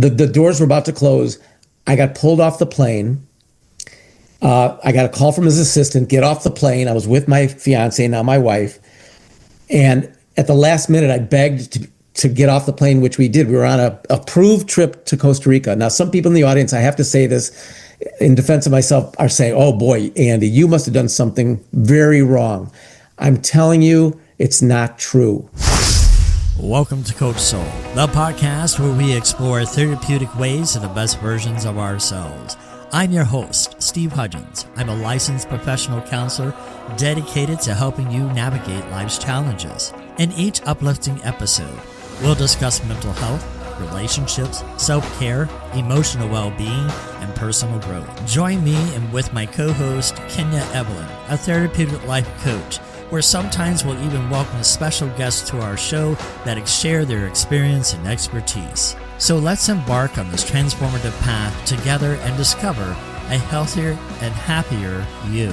The doors were about to close. I got pulled off the plane. I got a call from his assistant, get off the plane. I was with my fiance, now my wife. And at the last minute, I begged to get off the plane, which we did. We were on a approved trip to Costa Rica. Now, some people in the audience, I have to say this in defense of myself, are saying, oh boy, Andy, you must have done something very wrong. I'm telling you, it's not true. Welcome to Coach Soul, the podcast where we explore therapeutic ways to the best versions of ourselves. I'm your host, Steve Hudgins. I'm a licensed professional counselor dedicated to helping you navigate life's challenges. In each uplifting episode, we'll discuss mental health, relationships, self-care, emotional well-being, and personal growth. Join me and with my co-host, Kenya Evelyn, a therapeutic life coach, where sometimes we'll even welcome special guests to our show that share their experience and expertise. So let's embark on this transformative path together and discover a healthier and happier you.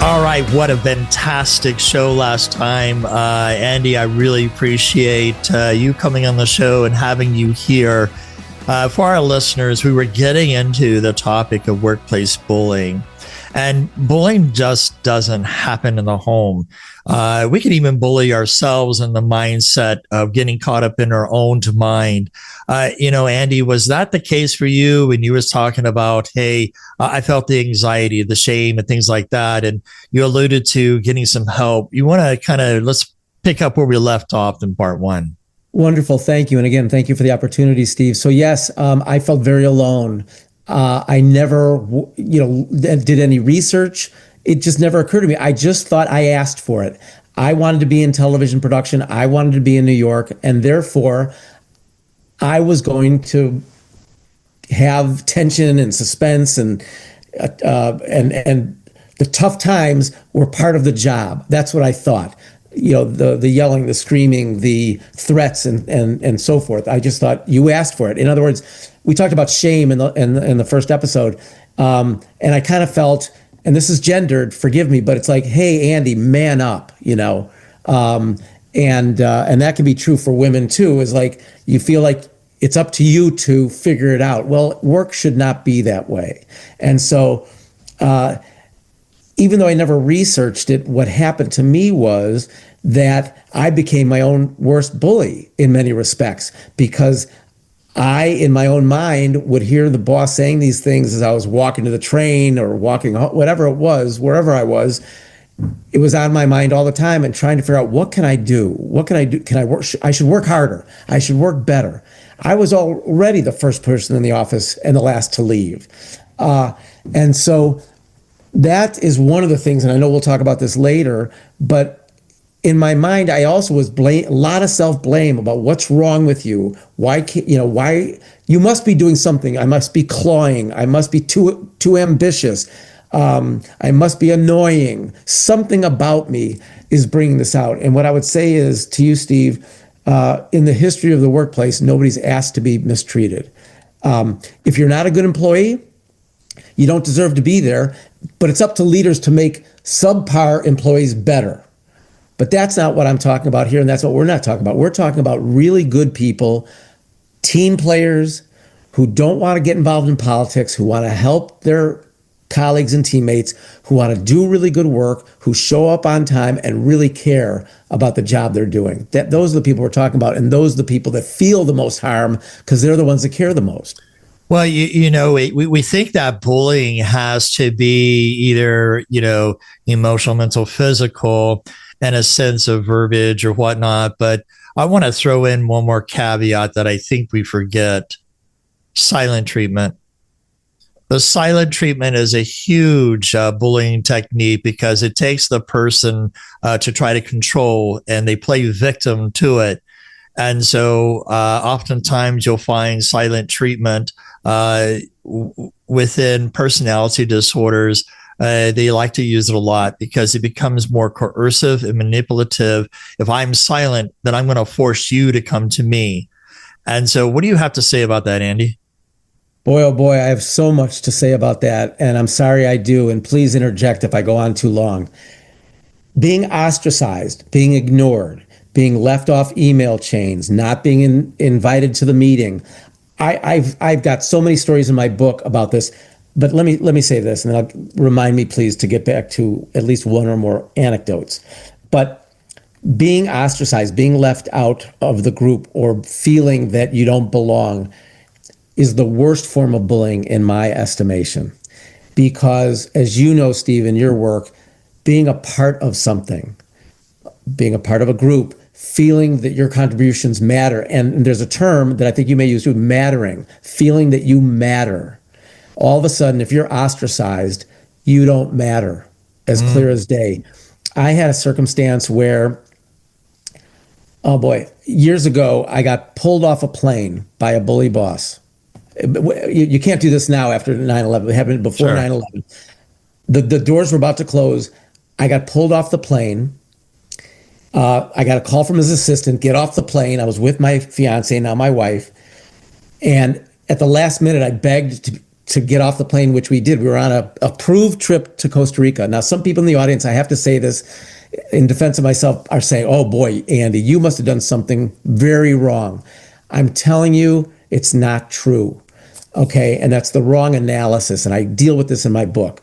All right, what a fantastic show last time. Andy, I really appreciate you coming on the show and having you here. For our listeners, we were getting into the topic of workplace bullying. And bullying just doesn't happen in the home. We can even bully ourselves in the mindset of getting caught up in our own mind. Andy, was that the case for you when you was talking about, hey, I felt the anxiety, the shame and things like that. And you alluded to getting some help. You want to let's pick up where we left off in part one. Wonderful. Thank you. And again, thank you for the opportunity, Steve. So yes, I felt very alone. I never, did any research. It just never occurred to me. I just thought I asked for it. I wanted to be in television production. I wanted to be in New York. And therefore, I was going to have tension and suspense and the tough times were part of the job. That's what I thought. The yelling, the screaming, the threats, and so forth. I just thought you asked for it. In other words, we talked about shame in the first episode, and I kind of felt, and this is gendered, forgive me, but it's like, hey, Andy, man up, and that can be true for women too. Is like you feel like it's up to you to figure it out. Well, work should not be that way, and so. Even though I never researched it, what happened to me was that I became my own worst bully in many respects, because I, in my own mind, would hear the boss saying these things as I was walking to the train or walking, whatever it was, wherever I was. It was on my mind all the time and trying to figure out, what can I do? What can I do? Can I work? I should work harder. I should work better. I was already the first person in the office and the last to leave. And so that is one of the things, and I know we'll talk about this later, but in my mind, I also was a lot of self-blame about what's wrong with you. Why can't, why you must be doing something. I must be clawing. I must be too ambitious. I must be annoying. Something about me is bringing this out. And what I would say is to you, Steve, in the history of the workplace, nobody's asked to be mistreated. If you're not a good employee, you don't deserve to be there, but it's up to leaders to make subpar employees better. But that's not what I'm talking about here, and that's what we're not talking about. We're talking about really good people, team players who don't want to get involved in politics, who want to help their colleagues and teammates, who want to do really good work, who show up on time and really care about the job they're doing. Those are the people we're talking about, and those are the people that feel the most harm because they're the ones that care the most. Well, we think that bullying has to be either, emotional, mental, physical, and a sense of verbiage or whatnot. But I want to throw in one more caveat that I think we forget: silent treatment. The silent treatment is a huge bullying technique because it takes the person to try to control, and they play victim to it. And so oftentimes you'll find silent treatment within personality disorders. They like to use it a lot because it becomes more coercive and manipulative. If I'm silent, then I'm going to force you to come to me. And so what do you have to say about that, Andy? Boy, oh boy, I have so much to say about that. And I'm sorry I do. And please interject if I go on too long. Being ostracized, being ignored, being left off email chains, not being invited to the meeting. I've got so many stories in my book about this, but let me say this, and then remind me, please, to get back to at least one or more anecdotes. But being ostracized, being left out of the group, or feeling that you don't belong is the worst form of bullying in my estimation. Because, as you know, Steve, in your work, being a part of something, being a part of a group, feeling that your contributions matter, and there's a term that I think you may use too, mattering, feeling that you matter. All of a sudden, if you're ostracized, you don't matter, as clear as day. I had a circumstance where, oh boy, years ago, I got pulled off a plane by a bully boss. You can't do this now after 9/11. It happened before 9/11. The doors were about to close. I got pulled off the plane. I got a call from his assistant, get off the plane. I was with my fiance, now my wife. And at the last minute, I begged to get off the plane, which we did. We were on a approved trip to Costa Rica. Now, some people in the audience, I have to say this in defense of myself, are saying, oh boy, Andy, you must have done something very wrong. I'm telling you, it's not true. Okay, and that's the wrong analysis, and I deal with this in my book.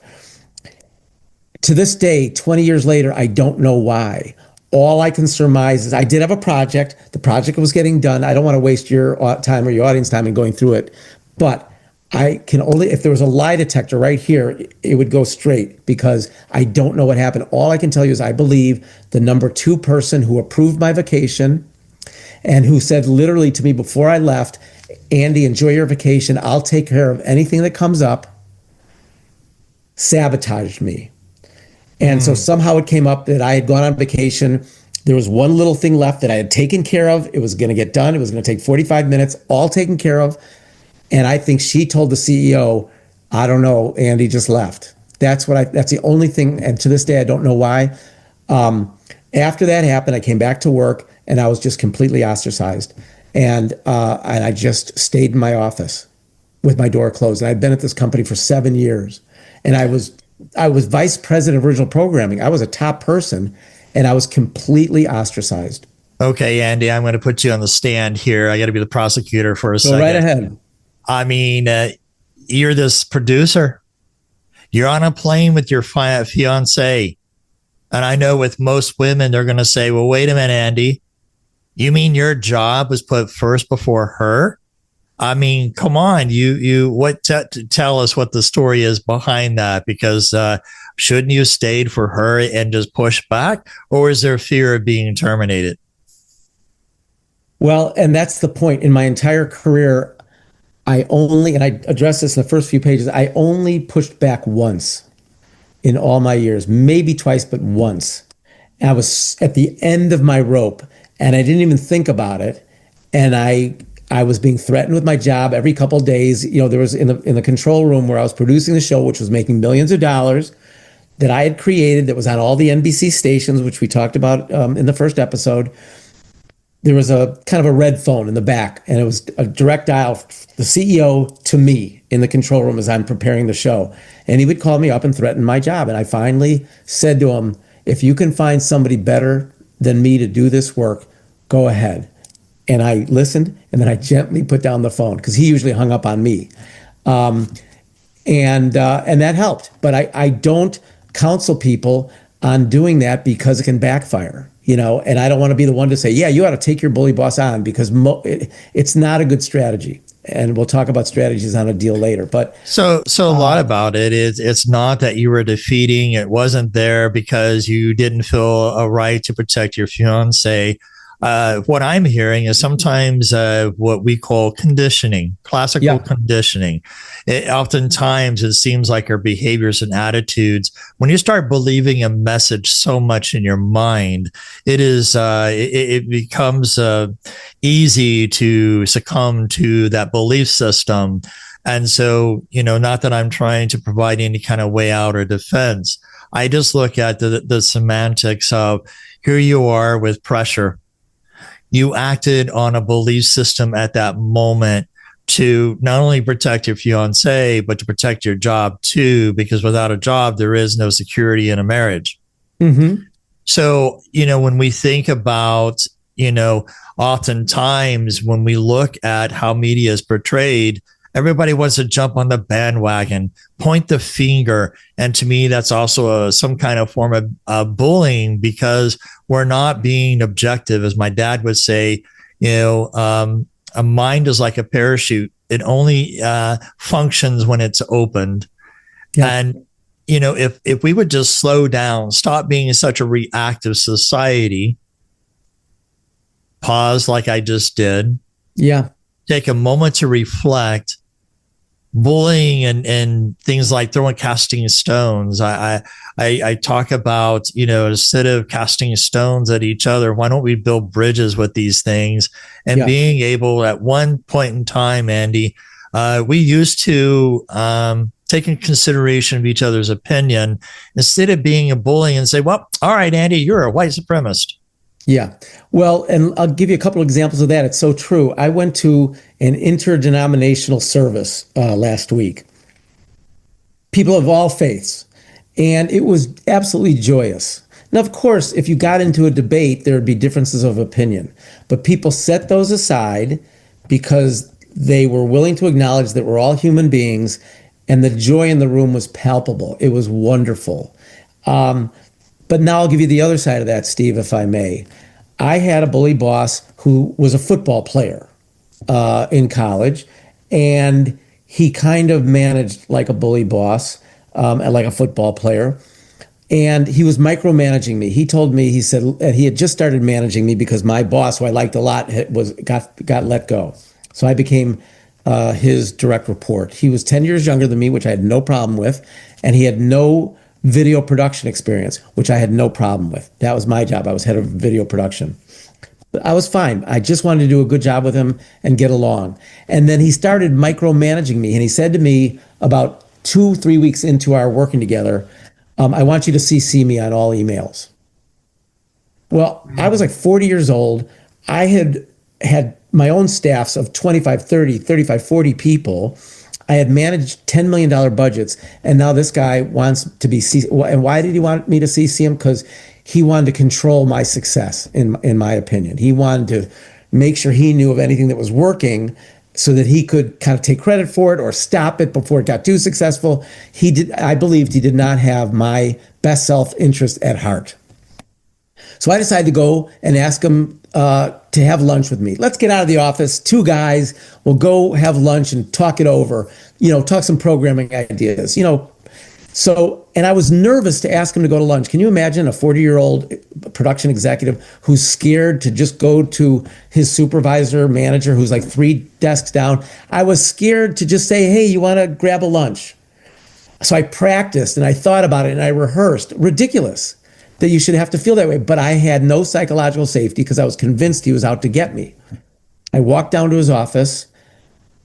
To this day, 20 years later, I don't know why. All I can surmise is I did have a project. The project was getting done. I don't want to waste your time or your audience time in going through it, but I can only, if there was a lie detector right here, it would go straight, because I don't know what happened. All I can tell you is I believe the number 2 person who approved my vacation and who said literally to me before I left, Andy, enjoy your vacation. I'll take care of anything that comes up, sabotaged me. And so somehow it came up that I had gone on vacation. There was one little thing left that I had taken care of. It was going to get done. It was going to take 45 minutes, all taken care of. And I think she told the CEO, I don't know, Andy just left. That's the only thing. And to this day, I don't know why. After that happened, I came back to work and I was just completely ostracized. And I just stayed in my office with my door closed. And I'd been at this company for 7 years. And I was vice president of original programming. I was a top person, and I was completely ostracized. Okay, Andy, I'm going to put you on the stand here. I got to be the prosecutor for a second. Go right ahead. I mean, you're this producer. You're on a plane with your fiance. And I know with most women, they're going to say, well, wait a minute, Andy. You mean your job was put first before her? I mean, come on, tell us what the story is behind that, because shouldn't you have stayed for her and just pushed back, or is there fear of being terminated? Well, and that's the point. In my entire career, and I addressed this in the first few pages, I only pushed back once in all my years, maybe twice, but once. And I was at the end of my rope, and I didn't even think about it. And I was being threatened with my job every couple of days. You know, there was in the control room where I was producing the show, which was making millions of dollars, that I had created, that was on all the NBC stations, which we talked about in the first episode. There was a kind of a red phone in the back, and it was a direct dial, the CEO to me in the control room as I'm preparing the show. And he would call me up and threaten my job. And I finally said to him, if you can find somebody better than me to do this work, go ahead. And I listened, and then I gently put down the phone, because he usually hung up on me. And that helped. But I don't counsel people on doing that, because it can backfire, you know, and I don't want to be the one to say, yeah, you ought to take your bully boss on, because it's not a good strategy. And we'll talk about strategies on a deal later. But so a lot about it is, it's not that you were defeating. It wasn't there because you didn't feel a right to protect your fiance. What I'm hearing is sometimes what we call conditioning, classical conditioning. Oftentimes it seems like our behaviors and attitudes, when you start believing a message so much in your mind, it becomes easy to succumb to that belief system. And so, you know, not that I'm trying to provide any kind of way out or defense. I just look at the semantics of, here you are with pressure. You acted on a belief system at that moment to not only protect your fiance, but to protect your job too, because without a job, there is no security in a marriage. Mm-hmm. So, you know, when we think about oftentimes when we look at how media is portrayed, everybody wants to jump on the bandwagon, point the finger. And to me, that's also some kind of form of bullying, because we're not being objective. As my dad would say, a mind is like a parachute. It only functions when it's opened. Yeah. And, if we would just slow down, stop being such a reactive society, pause like I just did. Yeah. Take a moment to reflect. Bullying and things like casting stones. I talk about, instead of casting stones at each other, why don't we build bridges with these things? And being able, at one point in time, Andy, we used to take in consideration of each other's opinion instead of being a bully and say, well, all right, Andy, you're a white supremacist. Yeah. Well, and I'll give you a couple of examples of that. It's so true. I went to an interdenominational service last week. People of all faiths. And it was absolutely joyous. Now, of course, if you got into a debate, there would be differences of opinion. But people set those aside because they were willing to acknowledge that we're all human beings, and the joy in the room was palpable. It was wonderful. But now I'll give you the other side of that, Steve, if I may. I had a bully boss who was a football player in college, and he kind of managed like a bully boss, like a football player. And he was micromanaging me. He told me, he said, and he had just started managing me because my boss, who I liked a lot, got let go. So I became his direct report. He was 10 years younger than me, which I had no problem with, and he had no video production experience, which I had no problem with. That was my job. I was head of video production. But I was fine. I just wanted to do a good job with him and get along. And then he started micromanaging me, and he said to me about 2-3 weeks into our working together, I want you to CC me on all emails. Well, I was like 40 years old. I had my own staffs of 25, 30, 35, 40 people. I had managed $10 million budgets, and now this guy wants to be CC. And why did he want me to CC him? Because he wanted to control my success, in my opinion. He wanted to make sure he knew of anything that was working so that he could kind of take credit for it or stop it before it got too successful. I believed he did not have my best self-interest at heart. So I decided to go and ask him to have lunch with me. Let's get out of the office. 2 guys will go have lunch and talk it over, talk some programming ideas, So, and I was nervous to ask him to go to lunch. Can you imagine a 40-year-old production executive who's scared to just go to his supervisor, manager, who's like 3 desks down? I was scared to just say, hey, you want to grab a lunch? So I practiced and I thought about it and I rehearsed. Ridiculous that you should have to feel that way. But I had no psychological safety because I was convinced he was out to get me. I walked down to his office.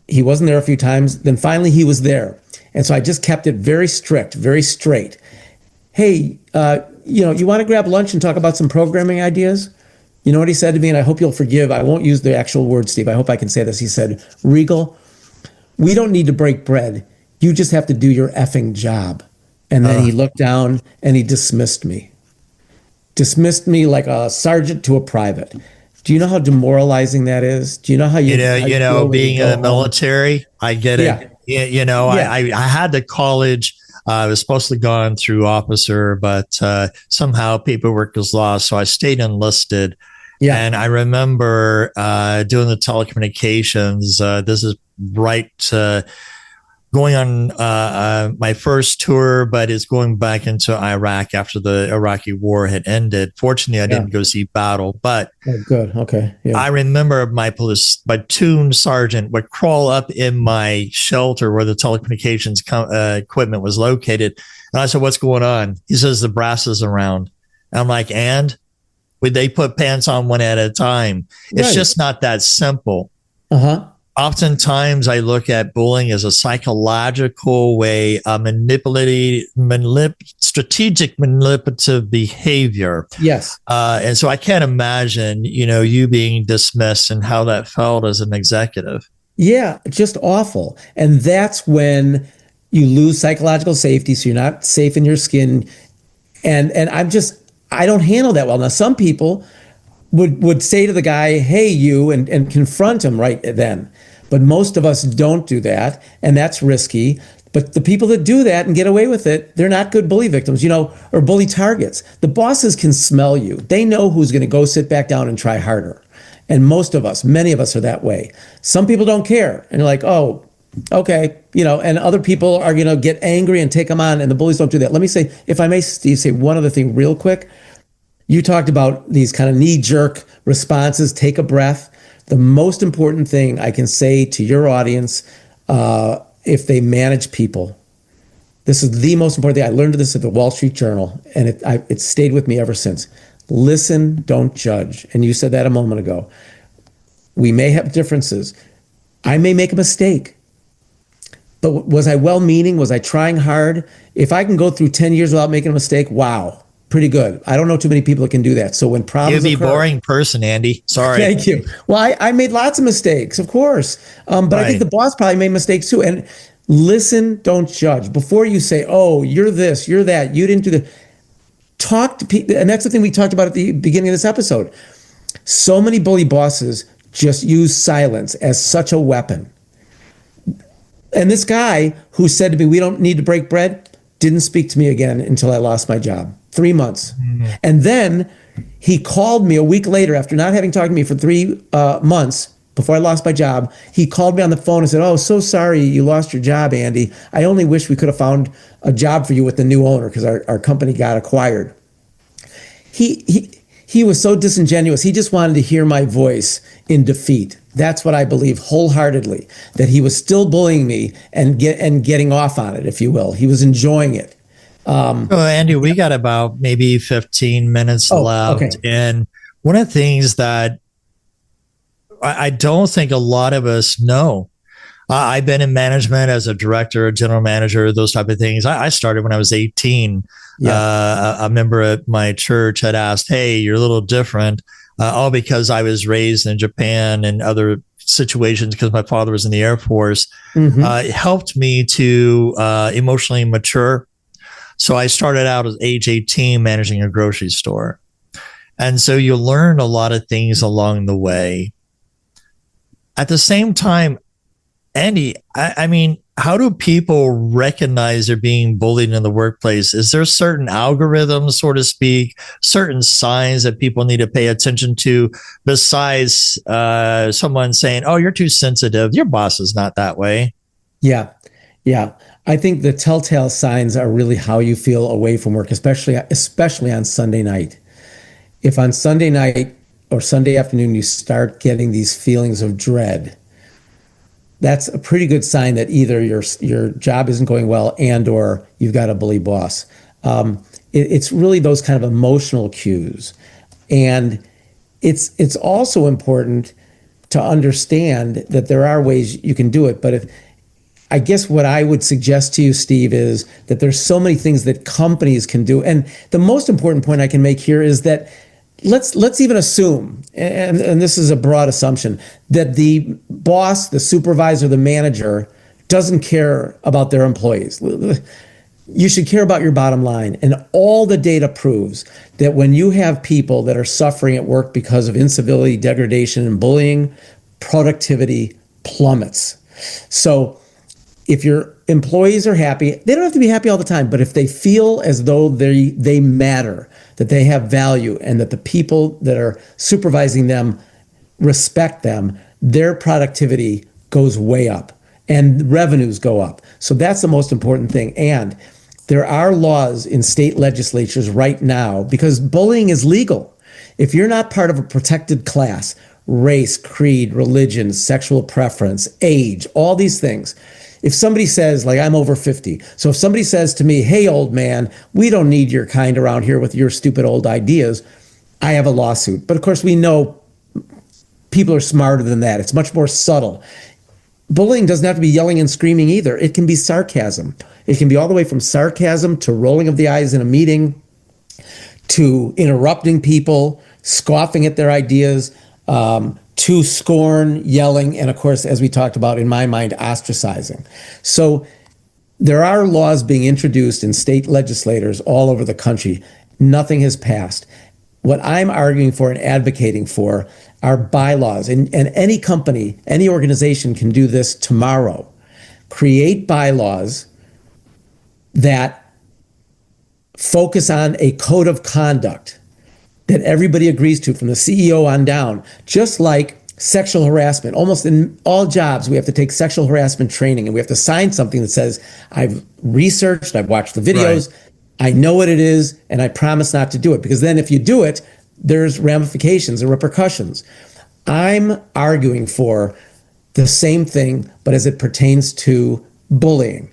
He wasn't there a few times. Then finally he was there. And so I just kept it very strict, very straight. Hey, you want to grab lunch and talk about some programming ideas? You know what he said to me? And I hope you'll forgive. I won't use the actual word, Steve. I hope I can say this. He said, Regal, we don't need to break bread. You just have to do your effing job. And then he looked down and he dismissed me. Dismissed me like a sergeant to a private. Do you know how demoralizing that is? Do you know how being in the military? I get it. Yeah. I had the college. I was supposed to have gone through officer, but somehow paperwork was lost. So I stayed enlisted. Yeah. And I remember doing the telecommunications. This is right going on my first tour, but it's going back into Iraq after the Iraqi war had ended. Fortunately, I didn't go see battle, but good. Okay. Yeah. I remember my platoon sergeant would crawl up in my shelter where the telecommunications equipment was located. And I said, what's going on? He says, the brass is around. And I'm like, and would they put pants on one at a time? It's just not that simple. Oftentimes, I look at bullying as a psychological way of strategic manipulative behavior. Yes. And so I can't imagine, you being dismissed and how that felt as an executive. Yeah, just awful. And that's when you lose psychological safety, so you're not safe in your skin. And I don't handle that well. Now, some people would say to the guy, hey, you, and confront him right then. But most of us don't do that, and that's risky. But the people that do that and get away with it, they're not good bully victims, or bully targets. The bosses can smell you. They know who's going to go sit back down and try harder. And many of us are that way. Some people don't care. And you're like, oh, okay, and other people are going to get angry and take them on, and the bullies don't do that. Let me say, if I may, Steve, say one other thing real quick. You talked about these kind of knee-jerk responses, take a breath. The most important thing I can say to your audience, if they manage people, this is the most important thing. I learned this at the Wall Street Journal, and it stayed with me ever since. Listen, don't judge. And you said that a moment ago. We may have differences. I may make a mistake. But was I well-meaning? Was I trying hard? If I can go through 10 years without making a mistake, wow, pretty good. I don't know too many people that can do that. So when problems You'd be a boring person, Andy. Sorry. Thank you. Well, I made lots of mistakes, of course. But I think the boss probably made mistakes too. And listen, don't judge. Before you say, oh, you're this, you're that, you didn't do that. Talk to people. And that's the thing we talked about at the beginning of this episode. So many bully bosses just use silence as such a weapon. And this guy who said to me, we don't need to break bread, didn't speak to me again until I lost my job. 3 months. And then he called me a week later after not having talked to me for 3 months before I lost my job. He called me on the phone and said, oh, so sorry you lost your job, Andy. I only wish we could have found a job for you with the new owner because our company got acquired. He was so disingenuous. He just wanted to hear my voice in defeat. That's what I believe wholeheartedly, that he was still bullying me and getting off on it, if you will. He was enjoying it. Andy, we got about maybe 15 minutes left. Okay. And one of the things that I don't think a lot of us know, I've been in management as a director, a general manager, those type of things. I started when I was 18. Yeah. A member at my church had asked, hey, you're a little different. All because I was raised in Japan and other situations because my father was in the Air Force. It helped me to emotionally mature. So I started out at age 18 managing a grocery store. And so you learn a lot of things along the way. At the same time, Andy, I mean, how do people recognize they're being bullied in the workplace? Is there certain algorithms, so to speak, certain signs that people need to pay attention to besides someone saying, oh, you're too sensitive. Your boss is not that way. Yeah. I think the telltale signs are really how you feel away from work, especially on Sunday night. If on Sunday night or Sunday afternoon you start getting these feelings of dread, that's a pretty good sign that either your job isn't going well and or you've got a bully boss. It's really those kind of emotional cues. And it's also important to understand that there are ways you can do it. But I guess what I would suggest to you, Steve, is that there's so many things that companies can do. And the most important point I can make here is that let's even assume, and this is a broad assumption, that the boss, the supervisor, the manager doesn't care about their employees. You should care about your bottom line. And all the data proves that when you have people that are suffering at work because of incivility, degradation, and bullying, productivity plummets. So if your employees are happy, they don't have to be happy all the time, but if they feel as though they matter, that they have value, and that the people that are supervising them respect them, their productivity goes way up and revenues go up. So that's the most important thing. And there are laws in state legislatures right now, because bullying is legal. If you're not part of a protected class, race, creed, religion, sexual preference, age, all these things, if somebody says, like, I'm over 50, so if somebody says to me, hey, old man, we don't need your kind around here with your stupid old ideas, I have a lawsuit. But of course, we know people are smarter than that. It's much more subtle. Bullying doesn't have to be yelling and screaming either. It can be sarcasm. It can be all the way from sarcasm to rolling of the eyes in a meeting, to interrupting people, scoffing at their ideas, to scorn, yelling, and of course, as we talked about, in my mind, ostracizing. So there are laws being introduced in state legislators all over the country. Nothing has passed. What I'm arguing for and advocating for are bylaws. And any company, any organization can do this tomorrow. Create bylaws that focus on a code of conduct that everybody agrees to from the CEO on down, just like sexual harassment. Almost in all jobs, we have to take sexual harassment training, and we have to sign something that says, I've researched, I've watched the videos, right, I know what it is, and I promise not to do it. Because then if you do it, there's ramifications and repercussions. I'm arguing for the same thing, but as it pertains to bullying.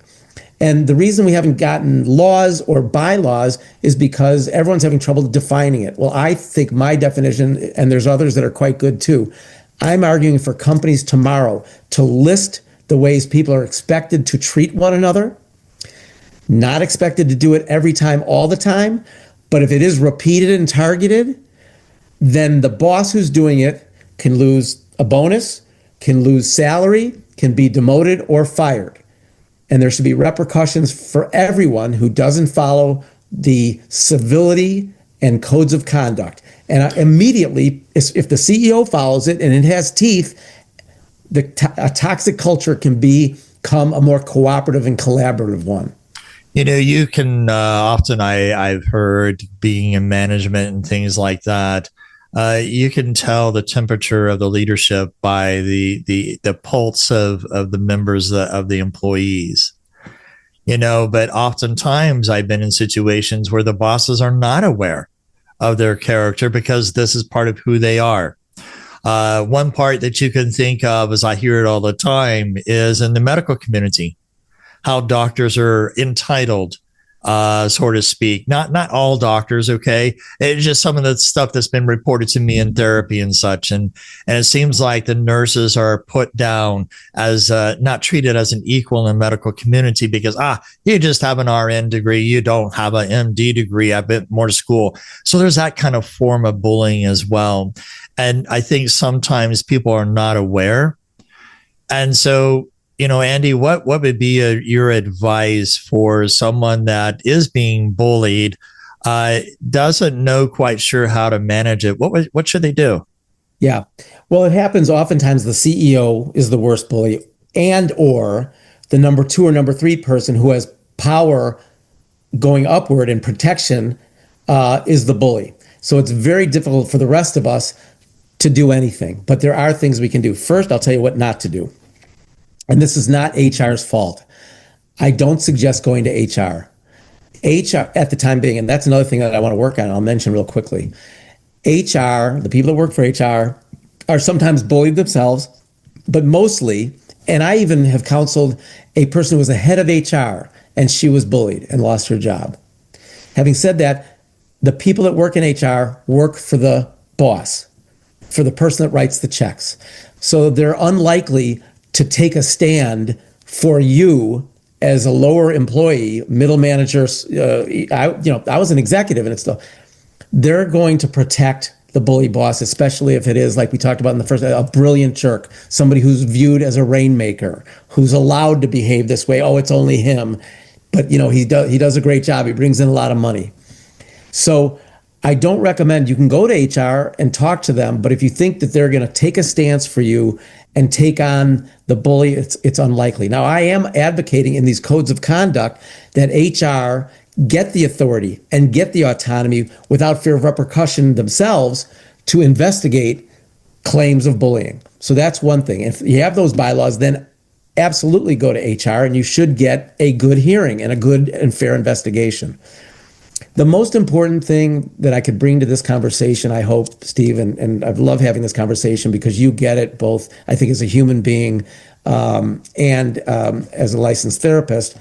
And the reason we haven't gotten laws or bylaws is because everyone's having trouble defining it. Well, I think my definition, and there's others that are quite good too, I'm arguing for companies tomorrow to list the ways people are expected to treat one another, not expected to do it every time, all the time, but if it is repeated and targeted, then the boss who's doing it can lose a bonus, can lose salary, can be demoted or fired. And there should be repercussions for everyone who doesn't follow the civility and codes of conduct. And immediately, if the CEO follows it and it has teeth, a toxic culture can become a more cooperative and collaborative one. You know, you can often, I've heard, being in management and things like that, you can tell the temperature of the leadership by the pulse of the members of the employees. You know, but oftentimes I've been in situations where the bosses are not aware of their character because this is part of who they are. One part that you can think of, as I hear it all the time, is in the medical community, how doctors are entitled, so to speak. Not all doctors, okay? It's just some of the stuff that's been reported to me in therapy and such. And it seems like the nurses are put down as not treated as an equal in the medical community because, you just have an RN degree. You don't have an MD degree. I've been more to school. So there's that kind of form of bullying as well. And I think sometimes people are not aware. And so, you know, Andy, what would be your advice for someone that is being bullied, doesn't know quite sure how to manage it? What should they do? Yeah. Well, it happens oftentimes the CEO is the worst bully, and or the number 2 or number 3 person who has power going upward in protection is the bully. So it's very difficult for the rest of us to do anything. But there are things we can do. First, I'll tell you what not to do. And this is not HR's fault. I don't suggest going to HR. HR at the time being, and that's another thing that I want to work on, I'll mention real quickly. HR, the people that work for HR, are sometimes bullied themselves, but mostly, and I even have counseled a person who was the head of HR, and she was bullied and lost her job. Having said that, the people that work in HR work for the boss, for the person that writes the checks. So they're unlikely to take a stand for you as a lower employee, middle manager. I was an executive, and it's still, they're going to protect the bully boss, especially if it is, like we talked about in the first, a brilliant jerk, somebody who's viewed as a rainmaker, who's allowed to behave this way. Oh, it's only him, but he does a great job. He brings in a lot of money. So I don't recommend, you can go to HR and talk to them, but if you think that they're going to take a stance for you and take on the bully, it's unlikely. Now, I am advocating in these codes of conduct that HR get the authority and get the autonomy without fear of repercussion themselves to investigate claims of bullying. So that's one thing. If you have those bylaws, then absolutely go to HR, and you should get a good hearing and a good and fair investigation. The most important thing that I could bring to this conversation, I hope, Steve, and I love having this conversation because you get it both, I think, as a human being and as a licensed therapist.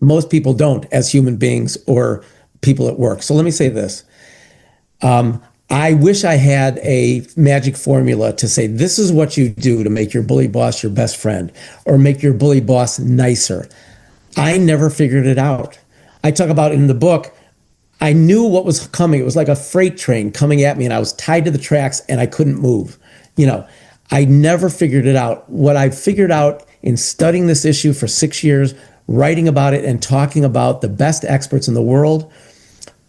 Most people don't as human beings or people at work. So let me say this. I wish I had a magic formula to say, this is what you do to make your bully boss your best friend or make your bully boss nicer. I never figured it out. I talk about in the book, I knew what was coming. It was like a freight train coming at me, and I was tied to the tracks and I couldn't move. I never figured it out. What I figured out in studying this issue for 6 years, writing about it and talking about the best experts in the world,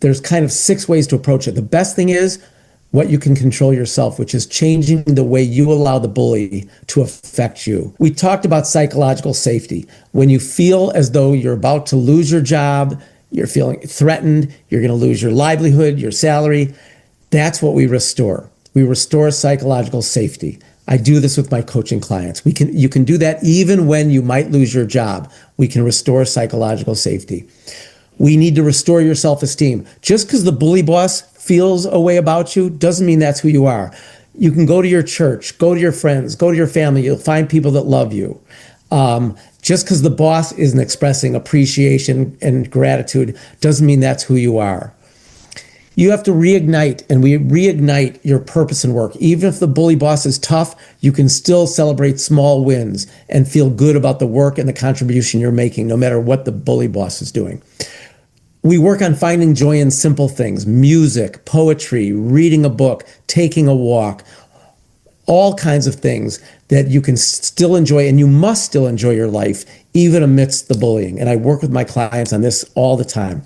there's kind of 6 ways to approach it. The best thing is what you can control yourself, which is changing the way you allow the bully to affect you. We talked about psychological safety. When you feel as though you're about to lose your job, you're feeling threatened, you're going to lose your livelihood, your salary, that's what we restore. We restore psychological safety. I do this with my coaching clients. You can do that even when you might lose your job. We can restore psychological safety. We need to restore your self-esteem. Just because the bully boss feels a way about you doesn't mean that's who you are. You can go to your church, go to your friends, go to your family. You'll find people that love you. Just because the boss isn't expressing appreciation and gratitude doesn't mean that's who you are. You have to reignite, and we reignite your purpose in work. Even if the bully boss is tough, you can still celebrate small wins and feel good about the work and the contribution you're making, no matter what the bully boss is doing. We work on finding joy in simple things: music, poetry, reading a book, taking a walk, all kinds of things that you can still enjoy, and you must still enjoy your life, even amidst the bullying. And I work with my clients on this all the time.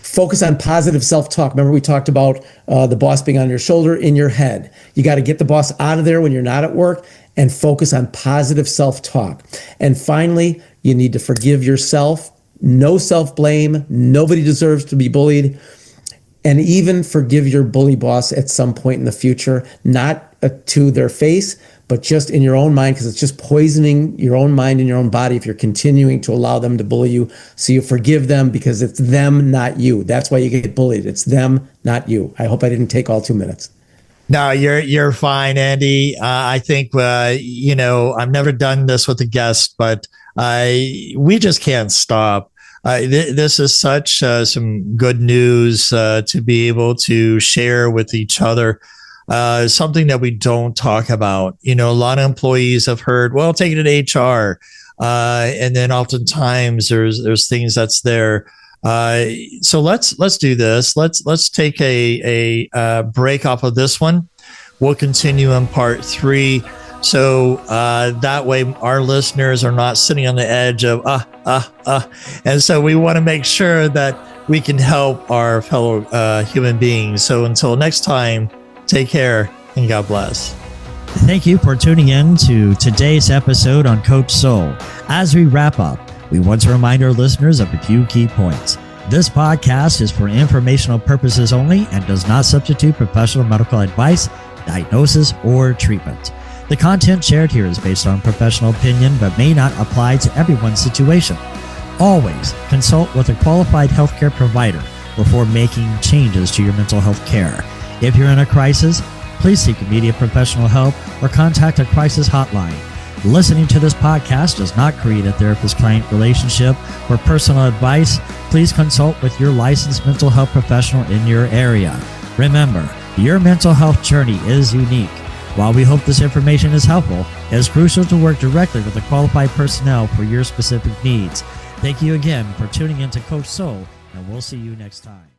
Focus on positive self-talk. Remember, we talked about the boss being on your shoulder, in your head. You got to get the boss out of there when you're not at work and focus on positive self-talk. And finally, you need to forgive yourself. No self-blame. Nobody deserves to be bullied. And even forgive your bully boss at some point in the future, not to their face, but just in your own mind, because it's just poisoning your own mind and your own body if you're continuing to allow them to bully you. So you forgive them because it's them, not you. That's why you get bullied. It's them, not you. I hope I didn't take all 2 minutes. No, you're fine, Andy. I think I've never done this with a guest, but we just can't stop. This is such some good news to be able to share with each other. Something that we don't talk about. A lot of employees have heard, well, take it to HR. And then oftentimes there's things that's there. So let's do this. Let's take a break off of this one. We'll continue in part 3. So that way our listeners are not sitting on the edge of, And so we want to make sure that we can help our fellow human beings. So until next time, take care and God bless. Thank you for tuning in to today's episode on Coach Soul. As we wrap up, we want to remind our listeners of a few key points. This podcast is for informational purposes only and does not substitute professional medical advice, diagnosis, or treatment. The content shared here is based on professional opinion but may not apply to everyone's situation. Always consult with a qualified healthcare provider before making changes to your mental health care. If you're in a crisis, please seek immediate professional help or contact a crisis hotline. Listening to this podcast does not create a therapist-client relationship. For personal advice, please consult with your licensed mental health professional in your area. Remember, your mental health journey is unique. While we hope this information is helpful, it is crucial to work directly with the qualified personnel for your specific needs. Thank you again for tuning in to Coach Soul, and we'll see you next time.